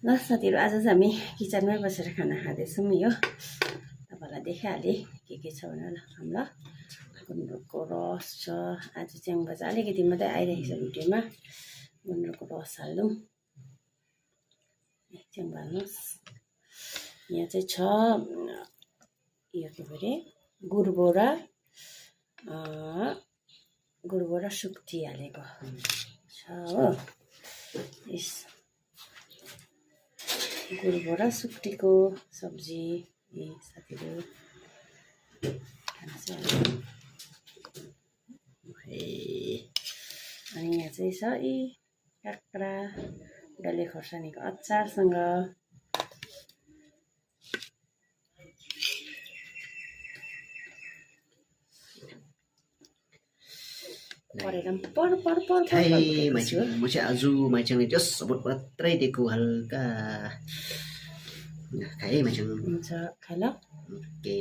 ल साथीहरू आज चाहिँ हामी किचनमै बसेर खाना खाँदैछौँ यो तपाईँलाई देखाइहालेँ के छ भनेर हाम्रो गुन्द्रुकको रस छ। आज च्याङ्बा चाहिँ अलिकति मात्रै आइरहेको छ भिडियोमा। गुन्द्रुकको रस हाल्छौँ, च्याङ्बा हाल्नुहोस्। यहाँ चाहिँ छ यो के अरे गुडबो र सुक्टी हालेको छ हो। यस गुडबो र सुक्टीको सब्जी साथीहरू खाना चाहिँ अनि यहाँ चाहिँ छ यी काँक्रा डल्ले खोर्सानीको अचारसँग। म चाहिँ आज माइचङले जस सपोर्ट मात्रै दिएको हल्का खाएँ माइचङ हुन्छ खाइ ल। ओके